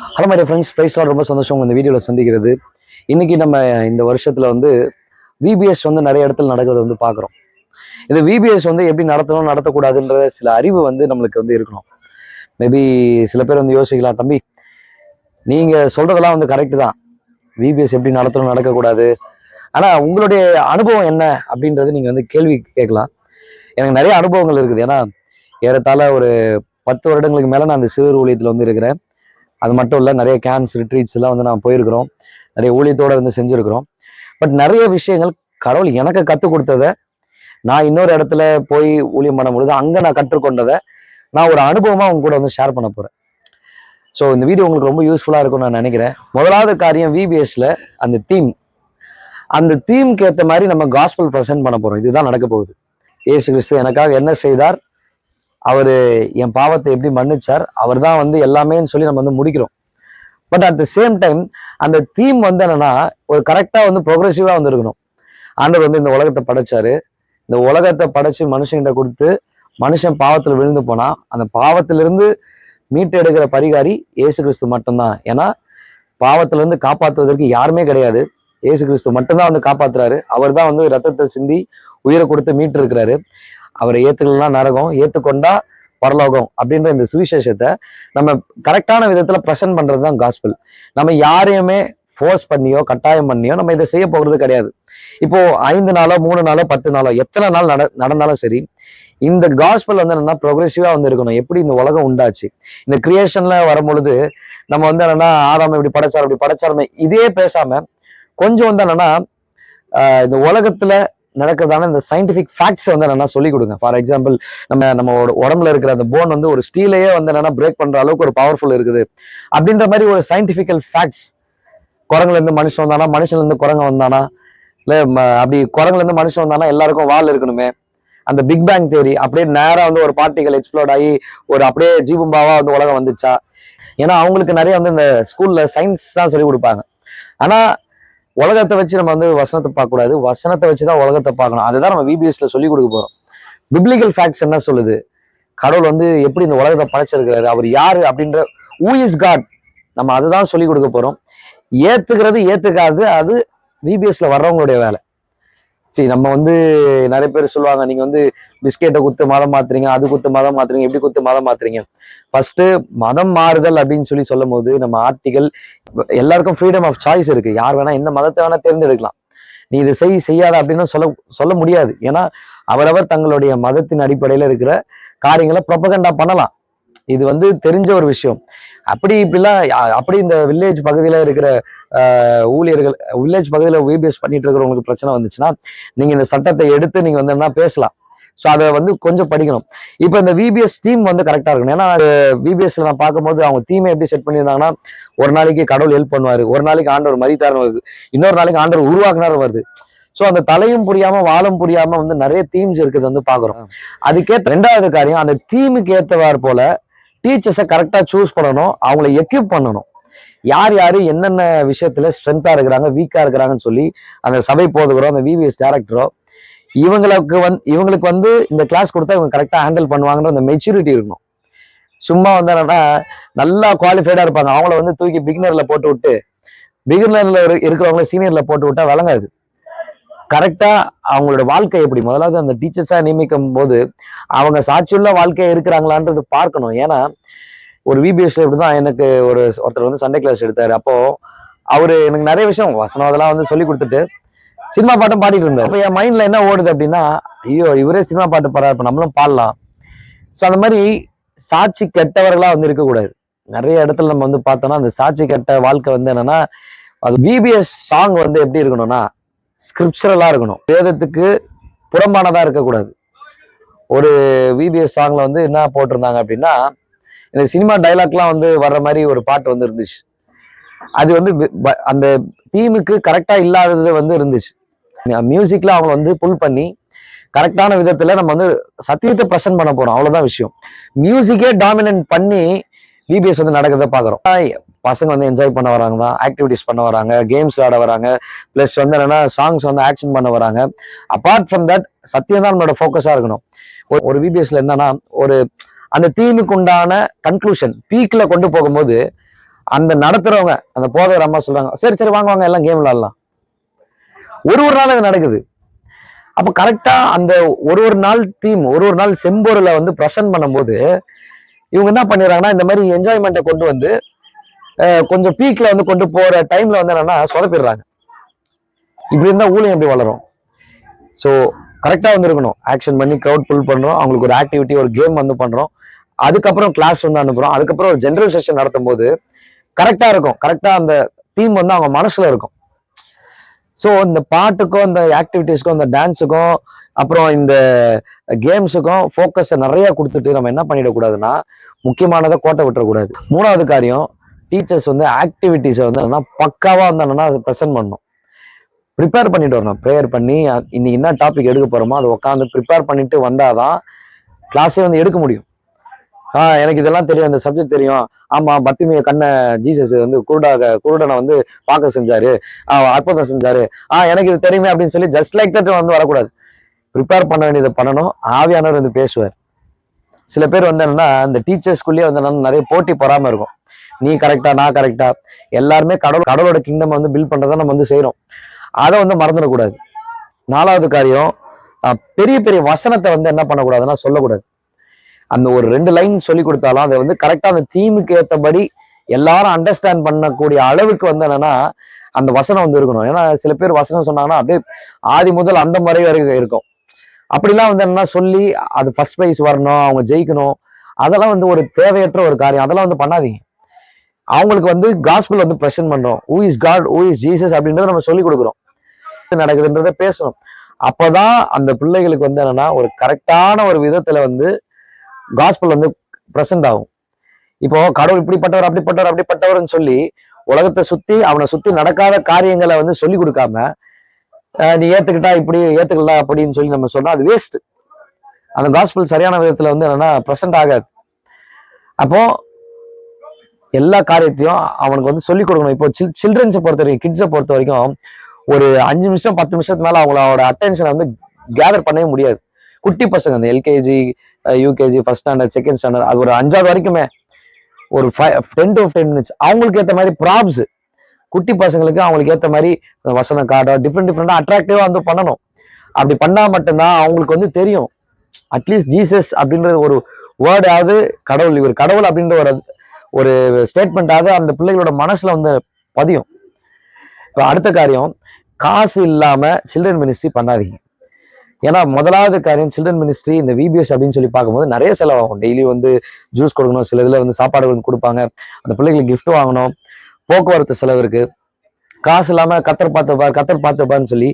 Hello my friends, பிரைஸ்லாம் ரொம்ப சந்தோஷம் இந்த வீடியோவில் சந்திக்கிறது. இன்னைக்கு நம்ம இந்த வருஷத்துல வந்து விபிஎஸ் வந்து நிறைய இடத்துல நடக்கிறத வந்து பார்க்குறோம். இந்த விபிஎஸ் வந்து எப்படி நடத்தணும் நடத்தக்கூடாதுன்ற சில அறிவு வந்து நம்மளுக்கு வந்து இருக்கணும். மேபி சில பேர் வந்து யோசிக்கலாம், தம்பி நீங்க சொல்றதெல்லாம் வந்து கரெக்டு தான், விபிஎஸ் எப்படி நடத்தணும் நடக்கக்கூடாது, ஆனா உங்களுடைய அனுபவம் என்ன அப்படின்றது நீங்க வந்து கேள்வி கேட்கலாம். எனக்கு நிறைய அனுபவங்கள் இருக்குது. ஏன்னா ஏறத்தாழ ஒரு 10 வருடங்களுக்கு மேல நான் அந்த சிறு ஊழியத்தில் வந்து இருக்கிறேன். அது மட்டும் இல்லை, நிறைய கேம்ப்ஸ் ரிட்ரீட்ஸ் எல்லாம் வந்து நான் போயிருக்கிறோம், நிறைய ஊழியத்தோட வந்து செஞ்சுருக்கிறோம். பட் நிறைய விஷயங்கள் கடவுள் எனக்கு கற்றுக் கொடுத்ததை நான் இன்னொரு இடத்துல போய் ஊழியம் பண்ண பொழுது அங்கே நான் கற்றுக்கொண்டதை நான் ஒரு அனுபவமாக உங்க கூட வந்து ஷேர் பண்ண போகிறேன். ஸோ இந்த வீடியோ உங்களுக்கு ரொம்ப யூஸ்ஃபுல்லாக இருக்கும்னு நான் நினைக்கிறேன். முதலாவது காரியம், விபிஎஸ்ல அந்த தீம்க்கு ஏற்ற மாதிரி நம்ம காஸ்பல் ப்ரெசென்ட் பண்ண போகிறோம். இதுதான் நடக்க போகுது. இயேசு கிறிஸ்து எனக்காக என்ன செய்தார், அவர் என் பாவத்தை எப்படி மன்னிச்சார், அவர் தான் வந்து எல்லாமேன்னு சொல்லி நம்ம வந்து முடிக்கிறோம். But at the same time அந்த தீம் வந்து என்னன்னா ஒரு கரெக்டாக வந்து ப்ரோக்ரெசிவாக வந்து இருக்கணும். ஆண்டவர் வந்து இந்த உலகத்தை படைச்சாரு. இந்த உலகத்தை படைச்சு மனுஷங்கிட்ட கொடுத்து மனுஷன் பாவத்தில் விழுந்து போனா அந்த பாவத்திலிருந்து மீட்டு எடுக்கிற பரிகாரி இயேசு கிறிஸ்து மட்டும்தான். ஏன்னா பாவத்திலிருந்து காப்பாற்றுவதற்கு யாருமே கிடையாது, இயேசு கிறிஸ்து மட்டும்தான் வந்து காப்பாத்துறாரு. அவர் தான் வந்து ரத்தத்தை சிந்தி உயிரை கொடுத்து மீட்டு இருக்கிறாரு. அவரை ஏத்துக்கலாம் நரகம், ஏத்துக்கொண்டா பரலோகம் அப்படின்ற இந்த சுவிசேஷத்தை நம்ம கரெக்டான விதத்துல ப்ரெசென்ட் பண்றது தான் காஸ்பல். நம்ம யாரையுமே ஃபோர்ஸ் பண்ணியோ கட்டாயம் பண்ணியோ நம்ம இதை செய்ய போகிறது கிடையாது. இப்போ 5 நாளோ 3 நாளோ 10 நாளோ எத்தனை நாள் நடந்தாலும் சரி, இந்த காஸ்பல் வந்து என்னன்னா ப்ரோக்ரெசிவா வந்து இருக்கணும். எப்படி இந்த உலகம் உண்டாச்சு, இந்த கிரியேஷன்ல வரும்பொழுது நம்ம வந்து என்னன்னா ஆதாம் இப்படி படைச்சார் அப்படி படைச்சாருமே இதே பேசாம கொஞ்சம் வந்து என்னன்னா இந்த உலகத்துல நடக்கிறதான இந்த சயின்டிபிக் ஃபேக்ட்ஸ் வந்து என்னன்னா சொல்லிக் கொடுங்க. ஃபார் எக்ஸாம்பிள், நம்ம உடம்புல இருக்கிற அந்த போன் வந்து ஒரு ஸ்டீலையே வந்து என்னன்னா பிரேக் பண்ற அளவுக்கு ஒரு பவர்ஃபுல் இருக்குது அப்படின்ற மாதிரி ஒரு சயின்டிபிக்கல் ஃபேக்ட்ஸ். குரங்குல இருந்து மனுஷன் வந்தானா, மனுஷன்ல இருந்து குரங்கு வந்தானா, இல்ல அப்படி குரங்குல இருந்து மனுஷன் வந்தானா எல்லாருக்கும் வால் இருக்கணுமே, அந்த பிக் பேங் தியரி அப்படியே நேரா வந்து ஒரு பார்ட்டிகல் எக்ஸ்ப்ளோர்ட் ஆகி ஒரு அப்படியே ஜீபும்பாவா வந்து உலகம் வந்துச்சா. ஏன்னா அவங்களுக்கு நிறைய வந்து இந்த ஸ்கூல்ல சயின்ஸ் தான் சொல்லி கொடுப்பாங்க. ஆனா உலகத்தை வச்சு நம்ம வந்து வசனத்தை பார்க்கக்கூடாது, வசனத்தை வச்சுதான் உலகத்தை பார்க்கணும். அதுதான் நம்ம விபிஎஸ்ல சொல்லி கொடுக்க போறோம். பிப்ளிக்கல் ஃபேக்ட்ஸ் என்ன சொல்லுது, கடவுள் வந்து எப்படி இந்த உலகத்தை படைச்சிருக்கிறாரு, அவர் யாரு அப்படின்ற ஹூ இஸ் காட், நம்ம அதுதான் சொல்லி கொடுக்க போறோம். ஏத்துக்கிறது ஏத்துக்காது அது விபிஎஸ்ல வர்றவங்களுடைய வேலை. சரி, நம்ம வந்து நிறைய பேர் சொல்லுவாங்க, நீங்க வந்து பிஸ்கெட்டை குத்து மதம் மாத்துறீங்க, அது குத்து மதம் மாத்துறீங்க, எப்படி குத்து மதம் மாத்துறீங்க. ஃபர்ஸ்ட் மதம் மாறுதல் அப்படின்னு சொல்லும் போது நம்ம ஆர்டிகல் எல்லாருக்கும் ஃப்ரீடம் ஆஃப் சாய்ஸ் இருக்கு. யார் வேணா எந்த மதத்தை வேணா தேர்ந்தெடுக்கலாம். நீ இதை செய்யாத அப்படின்னு சொல்ல முடியாது. ஏன்னா அவரவர் தங்களுடைய மதத்தின் அடிப்படையில இருக்கிற காரியங்களை ப்ரொபகண்டா பண்ணலாம். இது வந்து தெரிஞ்ச ஒரு விஷயம். அப்படி இந்த வில்லேஜ் பகுதியில இருக்கிற ஊழியர்கள், வில்லேஜ் பகுதியில விபிஎஸ் பண்ணிட்டு இருக்கிறவங்களுக்கு பிரச்சனை வந்துச்சுன்னா நீங்க இந்த சட்டத்தை எடுத்து நீங்க வந்து என்ன பேசலாம். ஸோ அதை வந்து கொஞ்சம் படிக்கணும். இப்போ இந்த விபிஎஸ் தீம் வந்து கரெக்டா இருக்கணும். ஏன்னா விபிஎஸ்ல நான் பார்க்கும்போது அவங்க தீமை எப்படி செட் பண்ணியிருந்தாங்கன்னா, ஒரு நாளைக்கு கடவுள் ஹெல்ப் பண்ணுவாரு, ஒரு நாளைக்கு ஆண்டவர் மரித்தாருன்னு வருது, இன்னொரு நாளைக்கு ஆண்டவர் உருவாக்குனாரு வருது. ஸோ அந்த தலையும் புரியாம வாழும் புரியாம வந்து நிறைய தீம்ஸ் இருக்குது வந்து பாக்குறோம். அதுக்கேற்ற 2வது காரியம், அந்த தீமுக்கு ஏற்றவாறு போல டீச்சர்ஸை கரெக்டாக சூஸ் பண்ணணும், அவங்கள எக்யூப் பண்ணணும். யார் யாரு என்னென்ன விஷயத்துல ஸ்ட்ரென்த்தா இருக்கிறாங்க, வீக்கா இருக்கிறாங்கன்னு சொல்லி அந்த சபை போதுகிறோம், அந்த விபிஎஸ் டைரக்டரோ இவங்களுக்கு வந்து இந்த கிளாஸ் கொடுத்தா இவங்க கரெக்டாக ஹேண்டில் பண்ணுவாங்கன்ற அந்த மெச்சூரிட்டி இருக்கணும். சும்மா வந்து என்னன்னா நல்லா குவாலிஃபைடா இருப்பாங்க, அவங்கள வந்து தூக்கி பிகினர்ல போட்டு விட்டு பிகினர்ல இருக்கிறவங்கள சீனியர்ல போட்டு விட்டா விளங்காது. கரெக்டா அவங்களோட வாழ்க்கை எப்படி, முதலாவது அந்த டீச்சர்ஸா நியமிக்கும் போது அவங்க சாட்சியுள்ள வாழ்க்கையா இருக்கிறாங்களான்றது பார்க்கணும். ஏன்னா ஒரு விபிஎஸ்ல இப்படிதான் எனக்கு ஒருத்தர் வந்து சண்டே கிளாஸ் எடுத்தாரு. அப்போ அவரு எனக்கு நிறைய விஷயம் வசனம் அதெல்லாம் வந்து சொல்லி கொடுத்துட்டு சினிமா பாட்டும் பாடிட்டு இருந்தார். அப்போ என் மைண்ட்ல என்ன ஓடுது அப்படின்னா, ஐயோ இவரே சினிமா பாட்டு பாடுறாரு, இப்ப நம்மளும் பாடலாம். ஸோ அந்த மாதிரி சாட்சி கெட்டவர்களா வந்து இருக்கக்கூடாது. நிறைய இடத்துல நம்ம வந்து பார்த்தோம்னா அந்த சாட்சி கெட்ட வாழ்க்கை வந்து என்னன்னா, அது விபிஎஸ் சாங் வந்து எப்படி இருக்கணும்னா ஸ்கிரிப்சரலா இருக்கணும், வேதத்துக்கு புறம்பானதா இருக்கக்கூடாது. ஒரு விபிஎஸ் சாங்ல வந்து என்ன போட்டிருந்தாங்க அப்படின்னா, இந்த சினிமா டைலாக்லாம் வந்து வர்ற மாதிரி ஒரு பாட்டு வந்து இருந்துச்சு. அது வந்து அந்த தீமுக்கு கரெக்டா இல்லாதது வந்து இருந்துச்சு. மியூசிக்ல அவங்க வந்து புல் பண்ணி கரெக்டான விதத்துல நம்ம வந்து சத்தியத்தை ப்ரெசென்ட் பண்ண போறோம், அவ்வளவுதான் விஷயம். மியூசிக்கே டாமினன்ட் பண்ணி விபிஎஸ் வந்து நடக்கிறத பாக்குறோம். பசங்க வந்து என்ஜாய் பண்ண வராங்க தான், ஆக்டிவிட்டிஸ் பண்ண வராங்க, கேம்ஸ் விளையாட வராங்க, பிளஸ் வந்து என்னன்னா சாங்ஸ் வந்து ஆக்ஷன் பண்ண வராங்க. அப்பார்ட் ஃப்ரம் தட் சத்தியம் தான் நம்மளோட ஃபோக்கஸா இருக்கணும். ஒரு விபிஎஸ்ல என்னன்னா ஒரு அந்த தீமுக்கு உண்டான கன்க்ளூஷன் பீக்ல கொண்டு போகும்போது அந்த நடத்துறவங்க அந்த போதகர் அம்மா சொல்றாங்க, சரி சரி வாங்க வாங்க எல்லாம் கேம் விளையாடலாம். ஒரு நாள் அது நடக்குது. அப்ப கரெக்டா அந்த ஒரு நாள் தீம் ஒரு நாள் செம்பொருளை வந்து ப்ரெசென்ட் பண்ணும்போது இவங்க என்ன பண்ணிடுறாங்கன்னா இந்த மாதிரி என்ஜாய்மெண்ட்டை கொண்டு வந்து கொஞ்சம் பீக்ல வந்து கொண்டு போற டைம்ல வந்து என்னன்னா சொதப்பிடுறாங்க. இப்படி இருந்தா ஊழியம் எப்படி வளரும்? ஸோ கரெக்டா வந்து இருக்கணும். ஆக்ஷன் பண்ணி க்ரௌட் புல் பண்றோம், அவங்களுக்கு ஒரு ஆக்டிவிட்டி ஒரு கேம் வந்து பண்றோம், அதுக்கப்புறம் கிளாஸ் வந்து அனுப்புறோம், அதுக்கப்புறம் ஒரு ஜெனரல் செஷன் நடத்தும் போது கரெக்டா இருக்கும். கரெக்டா அந்த தீம் வந்து அவங்க மனசுல இருக்கும். ஸோ இந்த பாட்டுக்கும் இந்த ஆக்டிவிட்டிஸ்க்கும் இந்த டான்ஸுக்கும் அப்புறம் இந்த கேம்ஸுக்கும் ஃபோக்கஸை நிறைய கொடுத்துட்டு நம்ம என்ன பண்ணிடக்கூடாதுன்னா முக்கியமானதை கோட்டை விட்டுறக்கூடாது. மூணாவது காரியம், டீச்சர்ஸ் வந்து ஆக்டிவிட்டிஸை வந்து என்னன்னா பக்காவா வந்து என்னன்னா அதை ப்ரெசென்ட் பண்ணணும். ப்ரிப்பேர் பண்ணிட்டு வரணும். ப்ரேயர் பண்ணி இன்னைக்கு என்ன டாபிக் எடுக்க போறோமோ அதை உட்காந்து ப்ரிப்பேர் பண்ணிட்டு வந்தாதான் கிளாஸே வந்து எடுக்க முடியும். எனக்கு இதெல்லாம் தெரியும், இந்த சப்ஜெக்ட் தெரியும், ஆமா பத்திமைய கண்ணை ஜீசஸ் வந்து குருடனை வந்து பார்க்க செஞ்சாரு, அற்புதம் செஞ்சாரு, எனக்கு இது தெரியுமே அப்படின்னு சொல்லி ஜஸ்ட் லைக் தட் வந்து வரக்கூடாது. ப்ரிப்பேர் பண்ண வேண்டியதை பண்ணணும். ஆவியானவர் வந்து பேசுவார். சில பேர் வந்து என்னன்னா இந்த டீச்சர்ஸ்குள்ளேயே வந்து நிறைய போட்டி பொறாம இருக்கும். நீ கரெக்டா நான் கரெக்டா, எல்லாருமே கடவுளோட கிங்டம் வந்து பில்ட் பண்றதை நம்ம வந்து செய்யறோம். அதை வந்து மறந்துடக்கூடாது. நாலாவது காரியம், பெரிய பெரிய வசனத்தை வந்து என்ன பண்ணக்கூடாதுன்னா சொல்லக்கூடாது. அந்த ஒரு 2 லைன் சொல்லி கொடுத்தாலும் அதை வந்து கரெக்டா அந்த தீமுக்கு ஏற்றபடி எல்லாரும் அண்டர்ஸ்டாண்ட் பண்ணக்கூடிய அளவுக்கு வந்து என்னன்னா அந்த வசனம் வந்து இருக்கணும். ஏன்னா சில பேர் வசனம் சொன்னாங்கன்னா அப்படியே ஆதி முதல் அந்த முறை வரைக்கும் இருக்கும். அப்படிலாம் வந்து என்னன்னா சொல்லி அது ஃபர்ஸ்ட் ப்ரைஸ் வரணும், அவங்க ஜெயிக்கணும், அதெல்லாம் வந்து ஒரு தேவையற்ற ஒரு காரியம். அதெல்லாம் வந்து பண்ணாதீங்க. அவங்களுக்கு வந்து காஸ்பல் வந்து ப்ரெசென்ட் பண்றோம், who is God, who is Jesus அப்படின்றத நம்ம சொல்லி கொடுக்குறோம், நடக்குதுன்றத பேசணும். அப்பதான் அந்த பிள்ளைகளுக்கு வந்து என்னன்னா ஒரு கரெக்டான ஒரு விதத்துல வந்து காஸ்பல் வந்து ப்ரெசென்ட் ஆகும். இப்போ கடவுள் இப்படிப்பட்டவர் அப்படிப்பட்டவர்னு சொல்லி உலகத்தை சுத்தி அவனை சுத்தி நடக்காத காரியங்களை வந்து சொல்லி கொடுக்காம நீ ஏத்துக்கிட்டா இப்படி ஏத்துக்கல அப்படின்னு சொல்லி நம்ம சொன்னா அது வேஸ்ட். அந்த காஸ்பல் சரியான விதத்துல வந்து என்னன்னா ப்ரெசென்ட் ஆகாது. அப்போ எல்லா காரியத்தையும் அவனுக்கு வந்து சொல்லிக் கொடுக்கணும். இப்போ சில்ட்ரன்ஸை பொறுத்த வரைக்கும், கிட்ஸை பொறுத்த வரைக்கும் ஒரு 5 நிமிஷம் 10 நிமிஷத்துக்கு மேல அவங்களோட அட்டென்ஷனை வந்து கேதர் பண்ணவே முடியாது. குட்டி பசங்க அந்த LKG UKG first standard second standard அது ஒரு 5வது வரைக்குமே ஒரு 10 to 15 minutes அவங்களுக்கு ஏற்ற மாதிரி ப்ராப்ஸ், குட்டி பசங்களுக்கு அவங்களுக்கு ஏற்ற மாதிரி வசன கார்டோ டிஃப்ரெண்டா அட்ராக்டிவா வந்து பண்ணணும். அப்படி பண்ணா மட்டும்தான் அவங்களுக்கு வந்து தெரியும் அட்லீஸ்ட் ஜீசஸ் அப்படின்ற ஒரு வேர்டாவது, கடவுள் இவர் கடவுள் அப்படின்ற ஒரு ஸ்டேட்மெண்டாவது அந்த பிள்ளைகளோட மனசுல வந்து பதியும். இப்போ அடுத்த காரியம், காசு இல்லாம சில்ட்ரன் மினிஸ்ட்ரி பண்ணாதீங்க. ஏன்னா முதலாவது காரியம், சில்ட்ரன் மினிஸ்ட்ரி இந்த விபிஎஸ் அப்படின்னு சொல்லி பார்க்கும்போது நிறைய செலவாகும். டெய்லி வந்து ஜூஸ் கொடுக்கணும், சில இதுல வந்து சாப்பாடு வந்து கொடுப்பாங்க, அந்த பிள்ளைகளுக்கு கிஃப்ட் வாங்கணும், போக்குவரத்து செலவு இருக்கு. காசு இல்லாம கத்தர் பார்த்துப்பான்னு சொல்லி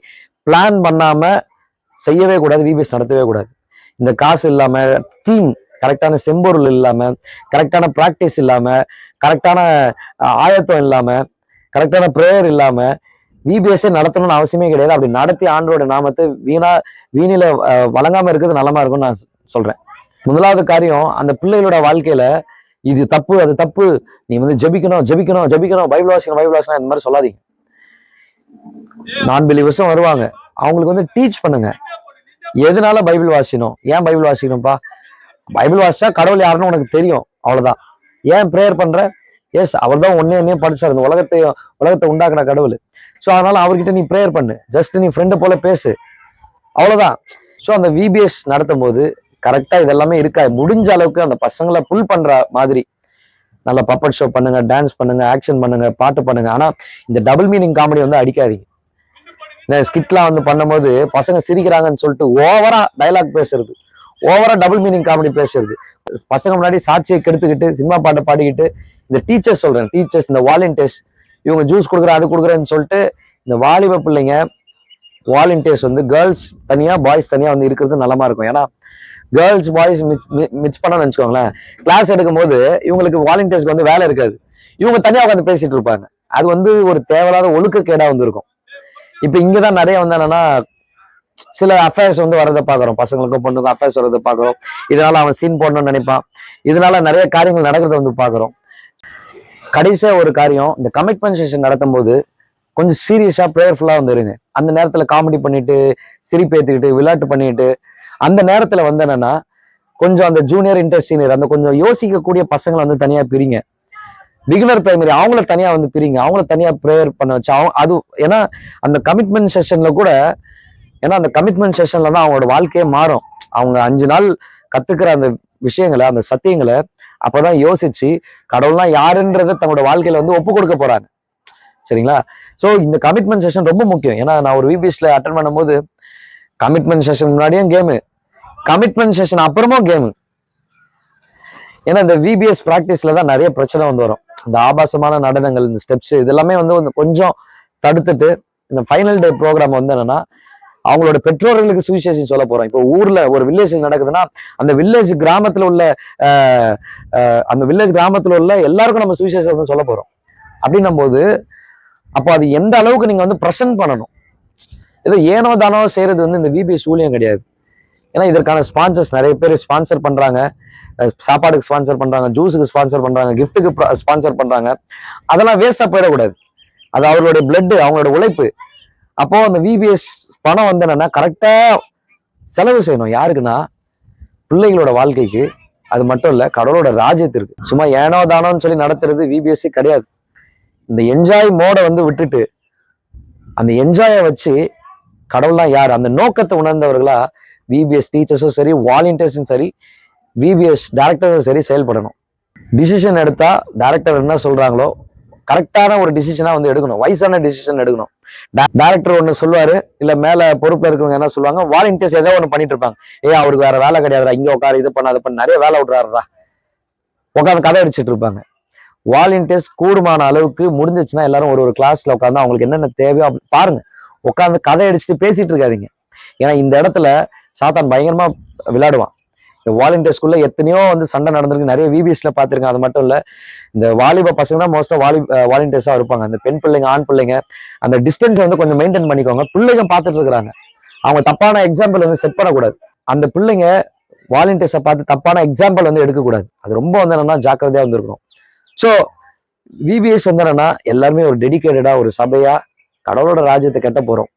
பிளான் பண்ணாம செய்யவே கூடாது, விபிஎஸ் நடத்தவே கூடாது. இந்த காசு இல்லாம, தீம் கரெக்டான செம்பொருள் இல்லாம, கரெக்டான பிராக்டிஸ் இல்லாம, கரெக்டான ஆயத்தம் இல்லாம, கரெக்டான ப்ரேயர் இல்லாம விபிஎஸ்ஸே நடத்தணும்னு அவசியமே கிடையாது. அப்படி நடத்தி ஆண்டோட நாமத்தை வீணில வழங்காம இருக்கிறது நல்லமா இருக்கும்னு நான் சொல்றேன். முதலாவது காரியம், அந்த பிள்ளைகளோட வாழ்க்கையில இது தப்பு அது தப்பு, நீ வந்து ஜெபிக்கணும் பைபிள் வாசிக்கணும் இந்த மாதிரி சொல்லாதீங்க. நான் பிலீவர்ஸும் வருவாங்க, அவங்களுக்கு வந்து டீச் பண்ணுங்க. எதனால பைபிள் வாசிக்கணும், ஏன் பைபிள் வாசிக்கணும்ப்பா, பைபிள் வாசிச்சா கடவுள் யாருன்னு உனக்கு தெரியும், அவ்வளவுதான். ஏன் ப்ரேயர் பண்ற, எஸ் அவர் தான் ஒன்னே படிச்சார், இந்த உலகத்தை உண்டாக்குன கடவுள். ஸோ அதனால அவர்கிட்ட நீ ப்ரேயர் பண்ணு, ஜஸ்ட் நீ ஃப்ரெண்டு போல பேசு, அவ்வளவுதான். ஸோ அந்த விபிஎஸ் நடத்தும் போது கரெக்டா இதெல்லாமே இருக்கா, முடிஞ்ச அளவுக்கு அந்த பசங்களை புல் பண்ற மாதிரி நல்ல பப்பட் ஷோ பண்ணுங்க, டான்ஸ் பண்ணுங்க, ஆக்ஷன் பண்ணுங்க, பாட்டு பண்ணுங்க. ஆனா இந்த டபுள் மீனிங் காமெடி வந்து அடிக்காதீங்க. இந்த ஸ்கிட்லாம் வந்து பண்ணும்போது பசங்க சிரிக்கிறாங்கன்னு சொல்லிட்டு ஓவரா டைலாக் பேசுறது, ஓவரா டபுள் மீனிங் காமெடி பேசுறது, பசங்க முன்னாடி சாட்சியை கெடுத்துக்கிட்டு சினிமா பாட்டை பாடிக்கிட்டு, இந்த டீச்சர்ஸ் சொல்றேன், டீச்சர்ஸ் இந்த வாலண்டியர்ஸ் இவங்க ஜூஸ் கொடுக்குறேன் அது கொடுக்குறேன்னு சொல்லிட்டு இந்த வாலிப பிள்ளைங்க வாலண்டியர்ஸ் வந்து கேர்ள்ஸ் தனியா பாய்ஸ் தனியா வந்து இருக்கிறது நல்லமா இருக்கும். ஏன்னா கேர்ள்ஸ் பாய்ஸ் மிக்ஸ் பண்ணணும்னு நினைச்சுக்கோங்களேன், கிளாஸ் எடுக்கும் போது இவங்களுக்கு வாலண்டியர்ஸ்க்கு வந்து வேலை இருக்காது, இவங்க தனியா உட்காந்து பேசிட்டு இருப்பாங்க. அது வந்து ஒரு தேவையில்லாத ஒழுக்கக்கேடா வந்து இருக்கும். இப்ப இங்கதான் நிறைய வந்து என்னன்னா சில அஃபேர்ஸ் வந்து வரதை பாக்குறோம், பசங்களுக்கும் பொண்ணுக்கும் அஃபேர்ஸ் வரதை பாக்குறோம். இதனால அவன் சீன் போடணும்னு நினைப்பான், இதனால நிறைய காரியங்கள் நடக்கிறத வந்து பாக்குறோம். கடைசியா ஒரு காரியம், இந்த கமிட்மெண்ட் செஷன் நடத்தும் போது கொஞ்சம் சீரியஸா ப்ரேயர்ஃபுல்லா வந்து இருங்க. அந்த நேரத்துல காமெடி பண்ணிட்டு சிரிப்பேத்துக்கிட்டு விளையாட்டு பண்ணிட்டு அந்த நேரத்துல வந்து என்னன்னா கொஞ்சம் அந்த ஜூனியர் இன்டர் சீனியர் அந்த கொஞ்சம் யோசிக்கக்கூடிய பசங்களை வந்து தனியா பிரிங்க. பிகினர் பிரைமரி அவங்கள தனியா வந்து பிரிங்க, அவங்கள தனியா ப்ரேயர் பண்ண வச்சு அது ஏன்னா அந்த கமிட்மெண்ட் செஷன்ல கூட, ஏன்னா அந்த கமிட்மெண்ட் செஷன்ல தான் அவங்களோட வாழ்க்கையே மாறும். அவங்க 5 நாள் கத்துக்கிற அந்த விஷயங்களை, அந்த சத்தியங்களை அப்பதான் யோசிச்சு கடவுள்லாம் யாருன்றத தங்களோட வாழ்க்கையில வந்து ஒப்பு கொடுக்க போறாங்க. சரிங்களா? சோ இந்த கமிட்மெண்ட் செஷன் ரொம்ப முக்கியம். ஏன்னா நான் ஒரு விபிஎஸ்ல அட்டன் பண்ணும்போது கமிட்மெண்ட் செஷன் முன்னாடியும் கேமு, கமிட்மெண்ட் செஷன் அப்புறமும் கேமு. ஏன்னா இந்த விபிஎஸ் பிராக்டிஸ்ல தான் நிறைய பிரச்சனை வந்து வரும். இந்த ஆபாசமான நடனங்கள், இந்த ஸ்டெப்ஸ் இதெல்லாமே வந்து கொஞ்சம் தடுத்துட்டு இந்த ஃபைனல் டே ப்ரோக்ராம் வந்து என்னன்னா அவங்களோட பெற்றோர்களுக்கு சுவிசேஷம் சொல்ல போறோம். இப்போ ஊர்ல ஒரு வில்லேஜ் நடக்குதுன்னா அந்த வில்லேஜ் கிராமத்துல உள்ள அந்த வில்லேஜ் கிராமத்துல உள்ள எல்லாருக்கும் நம்ம சுவிசேஷம் வந்து சொல்ல போறோம். அப்படின்னும் போது அப்போ அது எந்த அளவுக்கு நீங்க வந்து ப்ரெசென்ட் பண்ணணும். ஏதோ ஏனோ தானோ செய்யறது வந்து இந்த விபிஎஸ் ஊழியம் கிடையாது. ஏன்னா இதற்கான ஸ்பான்சர்ஸ் நிறைய பேர் ஸ்பான்சர் பண்றாங்க, சாப்பாடுக்கு ஸ்பான்சர் பண்றாங்க, ஜூஸுக்கு ஸ்பான்சர் பண்றாங்க, கிஃப்ட்டுக்கு ஸ்பான்சர் பண்றாங்க. அதெல்லாம் வேஸ்டா போயிடக்கூடாது. அது அவர்களுடைய பிளட், அவங்களோட உழைப்பு. அப்போ அந்த விபிஎஸ் பணம் வந்து என்னன்னா கரெக்டா செலவு செய்யணும். யாருக்குன்னா பிள்ளைகளோட வாழ்க்கைக்கு. அது மட்டும் இல்ல, கடவுளோட ராஜ்யத்திற்கு. சும்மா ஏனோ தானோன்னு சொல்லி நடத்துறது விபிஎஸ் கிடையாது. இந்த என்ஜாய் மோட வந்து விட்டுட்டு அந்த என்ஜாயை வச்சு கடவுள்லாம் யார் அந்த நோக்கத்தை உணர்ந்தவர்களா விபிஎஸ் டீச்சர்ஸும் சரி, வாலண்டியர்ஸும் சரி, விபிஎஸ் டைரக்டர்ஸும் சரி செயல்படணும். டிசிஷன் எடுத்தா டைரக்டர் என்ன சொல்றாங்களோ கரெக்டான ஒரு டிசிஷனா வந்து எடுக்கணும். வயசான டிசிஷன் எடுக்கணும். டைரக்டர் ஒண்ணு சொல்லுவாரு, இல்ல மேல பொறுப்புல இருக்கவங்க என்ன சொல்லுவாங்க, வாலண்டியர்ஸ் ஏதோ ஒண்ணு பண்ணிட்டு இருப்பாங்க. அவருக்கு வேற வேலை கிடையாதுடா, இங்க உட்காரு, இது பண்ண, அதை பண்ண, நிறைய வேலை விடுறாருடா, உட்காந்து கதை அடிச்சுட்டு இருப்பாங்க. வாலண்டியர்ஸ் கூடுமான அளவுக்கு முடிஞ்சிச்சுன்னா எல்லாரும் ஒரு கிளாஸ்ல உட்காந்து அவங்களுக்கு என்னென்ன தேவையோ பாருங்க. உட்காந்து கதை அடிச்சுட்டு பேசிட்டு இருக்காதீங்க. ஏன்னா இந்த இடத்துல சாத்தான் பயங்கரமா விளையாடுவான். இந்த வாலண்டியர்ஸ்குள்ள எத்தனையோ வந்து சண்டை நடந்திருக்கு, நிறைய விபிஎஸ்ல பாத்திருக்கேன். அது மட்டும் இல்ல, இந்த வாலிப பசங்க தான் மோஸ்டா வாலண்டியர்ஸா இருப்பாங்க. அந்த பெண் பிள்ளைங்க, ஆண் பிள்ளைங்க, அந்த டிஸ்டன்ஸ் வந்து கொஞ்சம் மெயின்டைன் பண்ணிக்கோங்க. பிள்ளைங்க பார்த்துட்டு இருக்கிறாங்க, அவங்க தப்பான எக்ஸாம்பிள் வந்து செட் பண்ணக்கூடாது. அந்த பிள்ளைங்க வாலண்டியர்ஸை பார்த்து தப்பான எக்ஸாம்பிள் வந்து எடுக்கக்கூடாது. அது ரொம்ப வந்து என்னன்னா ஜாக்கிரதையா வந்து இருக்கணும். ஸோ விபிஎஸ் வந்து என்னன்னா எல்லாருமே ஒரு டெடிகேட்டடா ஒரு சபையா கடவுளோட ராஜ்யத்தை கட்ட போறோம்.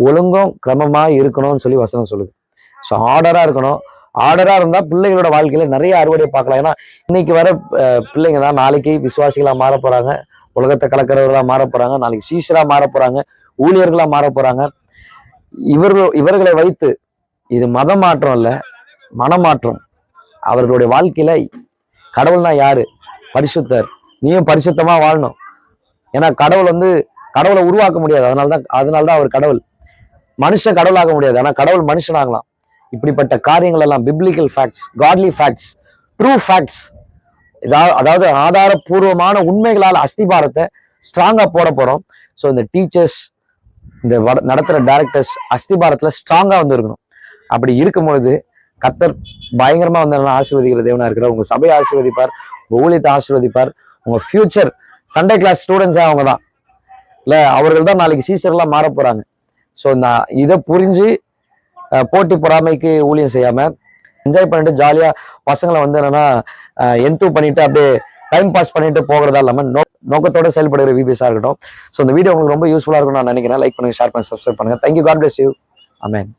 ஒழுங்கும் கிரமமா இருக்கணும்னு சொல்லி வசனம் சொல்லுது. ஸோ ஆர்டரா இருக்கணும். ஆர்டரா இருந்தா பிள்ளைகளோட வாழ்க்கையில நிறைய அறுவடை பார்க்கலாம். ஏன்னா இன்னைக்கு வர பிள்ளைங்க தான் நாளைக்கு விசுவாசிகளா மாற போறாங்க, உலகத்தை கலக்கிறவர்களா மாற போறாங்க, நாளைக்கு சீஷரா மாற போறாங்க, ஊழியர்களா மாற போறாங்க. இவர்களை வைத்து இது மதம் மாற்றம் இல்ல, மனமாற்றம். அவர்களுடைய வாழ்க்கையில கடவுள்னா யாரு? பரிசுத்தர். நீயும் பரிசுத்தமா வாழணும். ஏன்னா கடவுள் வந்து கடவுளை உருவாக்க முடியாது. அதனால்தான் அவர் கடவுள். மனுஷன் கடவுளாக முடியாது, ஆனா கடவுள் மனுஷனாகலாம். இப்படிப்பட்ட காரியங்கள் எல்லாம் biblical facts, godly facts, true facts, அதாவது ஆதாரபூர்வமான உண்மைகளால் அஸ்திபாரத்தை ஸ்ட்ராங்கா போட போறோம். ஸோ இந்த டீச்சர்ஸ், இந்த நடத்துற டைரக்டர்ஸ் அஸ்திபாரத்துல ஸ்ட்ராங்கா வந்து இருக்கணும். அப்படி இருக்கும்பொழுது கர்த்தர் பயங்கரமா வந்து ஆசீர்வதிக்கிற தேவனா இருக்கிறார். உங்க சபையை ஆசீர்வதிப்பார், உங்க ஊழியத்தை ஆசீர்வதிப்பார். உங்க ஃபியூச்சர் சண்டே கிளாஸ் ஸ்டூடெண்ட்ஸே அவங்க தான் இல்ல, அவர்கள் தான் நாளைக்கு சீசர்லாம் மாற போறாங்க. ஸோ நான் இதை புரிஞ்சு போட்டி பொறாமைக்கு ஊழியம் செய்யாம என்ஜாய் பண்ணிட்டு ஜாலியா பசங்களை வந்து என்னன்னா என்தூ பண்ணிட்டு அப்படியே டைம் பாஸ் பண்ணிட்டு போகிறதா இல்லாம நோக்கத்தோட செயல்படுகிற விபிஎஸ்ஸா இருக்கட்டும். ஸோ இந்த வீடியோ உங்களுக்கு ரொம்ப யூஸ்ஃபுல்லா இருக்கும் நான் நினைக்கிறேன். லைக் பண்ணுங்க, ஷேர் பண்ணுங்க, சப்ஸ்கிரைப் பண்ணுங்க. Thank you, God bless you. Amen.